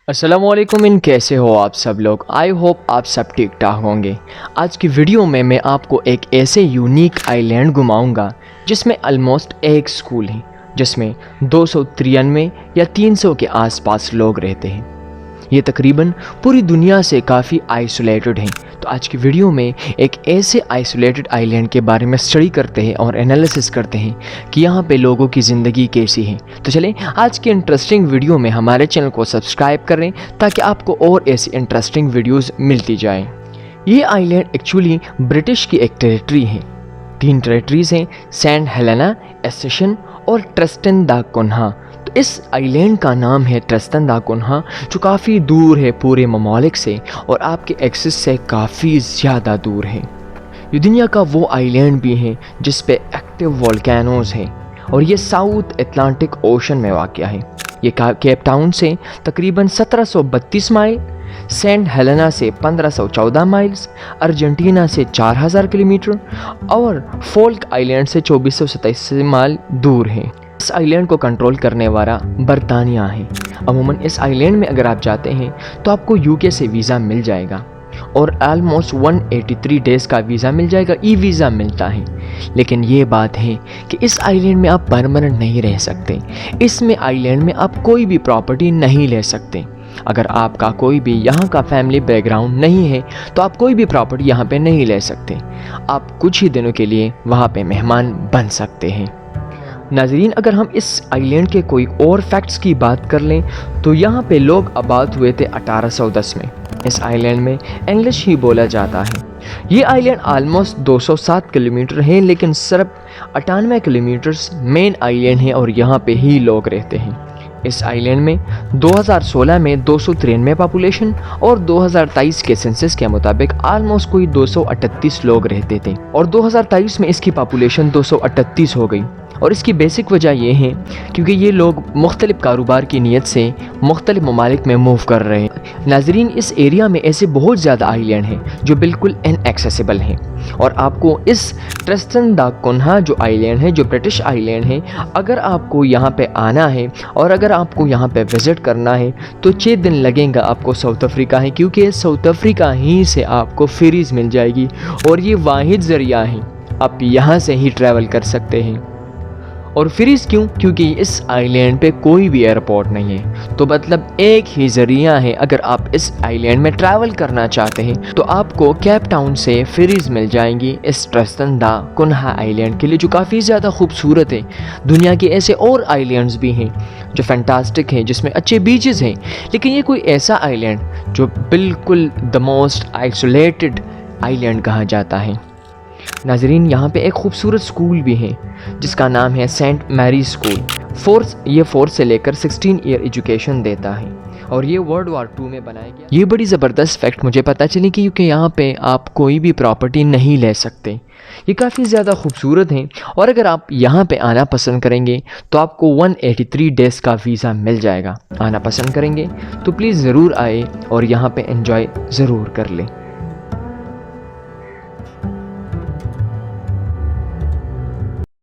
अस्सलाम वालेकुम। कैसे हो आप सब लोग? आई होप आप सब ठीक ठाक होंगे। आज की वीडियो में मैं आपको एक ऐसे यूनिक आइलैंड घुमाऊंगा जिसमें ऑलमोस्ट एक स्कूल है, जिसमें 293 या 300 के आसपास लोग रहते हैं। ये तकरीबन पूरी दुनिया से काफ़ी आइसोलेटेड हैं। तो आज की वीडियो में एक ऐसे आइसोलेटेड आइलैंड के बारे में स्टडी करते हैं और एनालिसिस करते हैं कि यहाँ पे लोगों की ज़िंदगी कैसी है। तो चलें आज की इंटरेस्टिंग वीडियो में हमारे चैनल को सब्सक्राइब करें ताकि आपको और ऐसी इंटरेस्टिंग वीडियोज़ मिलती जाएँ। ये आइलैंड एक्चुअली ब्रिटिश की एक टेरिटरी है। 3 टेरिटरीज़ हैं, सेंट हेलेना, एसेशन और ट्रिस्टन दा कुन्हा। तो इस आइलैंड का नाम है ट्रिस्टन दा कुन्हा, जो काफ़ी दूर है पूरे ममालिक से और आपके एक्सिस से काफ़ी ज़्यादा दूर है। ये दुनिया का वो आइलैंड भी है जिस पे एक्टिव वोल्केनोज़ हैं और ये साउथ अटलांटिक ओशन में वाक़या है। ये केप टाउन से तकरीबन 1732 माइल, सेंट हेलेना से 1514 माइल्स, अर्जेंटीना से 4000 किलोमीटर और फोल्क आइलैंड से 2427 माइल दूर है। इस आइलैंड को कंट्रोल करने वाला बरतानिया है। अमूमन इस आइलैंड में अगर आप जाते हैं तो आपको यूके से वीज़ा मिल जाएगा और ऑलमोस्ट 183 डेज़ का वीज़ा मिल जाएगा, ई वीज़ा मिलता है। लेकिन ये बात है कि इस आइलैंड में आप परमानेंट नहीं रह सकते। इसमें आइलैंड में आप कोई भी प्रॉपर्टी नहीं ले सकते। अगर आपका कोई भी यहाँ का फैमिली बैकग्राउंड नहीं है तो आप कोई भी प्रॉपर्टी यहाँ पे नहीं ले सकते। आप कुछ ही दिनों के लिए वहाँ पे मेहमान बन सकते हैं। नाज़रीन, अगर हम इस आइलैंड के कोई और फैक्ट्स की बात कर लें तो यहाँ पे लोग आबाद हुए थे 1810 में। इस आइलैंड में इंग्लिश ही बोला जाता है। ये आइलैंड आलमोस्ट 207 किलोमीटर है, लेकिन सिर्फ 98 किलोमीटर्स मेन आइलैंड है और यहाँ पे ही लोग रहते हैं। इस आइलैंड में 2016 में 293 पॉपुलेशन और 2023 के सेंसस के मुताबिक आलमोस्ट कोई 238 लोग रहते थे और 2023 में इसकी पॉपुलेशन 238 हो गई। और इसकी बेसिक वजह यह है क्योंकि ये लोग मुख्तलिफ कारोबार की नीयत से मुख्तलिफ ममालिक में मूव कर रहे हैं। नाज़रीन, इस एरिया में ऐसे बहुत ज़्यादा आइलैंड हैं जो बिल्कुल इनएक्सेसिबल हैं और आपको इस ट्रिस्टन दा कुन्हा जो आइलैंड है, जो ब्रिटिश आइलैंड है, अगर आपको यहाँ पे आना है और अगर आपको यहाँ पे विज़िट करना है तो 6 दिन लगेगा आपको साउथ अफ्रीका है, क्योंकि साउथ अफ्रीका ही से आपको फेरीज़ मिल जाएगी और ये वाहिद ज़रिया है आप यहाँ से ही ट्रैवल कर सकते हैं। और फ्रीज क्यों? क्योंकि इस आइलैंड पे कोई भी एयरपोर्ट नहीं है। तो मतलब एक ही ज़रिया है। अगर आप इस आइलैंड में ट्रैवल करना चाहते हैं तो आपको केप टाउन से फ्रीज मिल जाएंगी इस ट्रिस्टन दा कुन्हा आइलैंड के लिए, जो काफ़ी ज़्यादा खूबसूरत है। दुनिया के ऐसे और आइलैंड्स भी हैं जो फैंटास्टिक हैं, जिसमें अच्छे बीचेस हैं, लेकिन ये कोई ऐसा आइलैंड जो बिल्कुल द मोस्ट आइसोलेटेड आइलैंड कहा जाता है। नाज़रीन, यहाँ पे एक खूबसूरत स्कूल भी है जिसका नाम है सेंट मैरी स्कूल। ये 4 से लेकर 16 ईयर एजुकेशन देता है और ये वर्ल्ड वार 2 में बनाया गया। ये बड़ी ज़बरदस्त फैक्ट मुझे पता चली कि क्योंकि यहाँ पे आप कोई भी प्रॉपर्टी नहीं ले सकते। ये काफ़ी ज़्यादा खूबसूरत हैं और अगर आप यहाँ पे आना पसंद करेंगे तो आपको 183 डेज़ का वीज़ा मिल जाएगा। आना पसंद करेंगे तो प्लीज़ ज़रूर आए और यहाँ पे एंजॉय ज़रूर कर लें।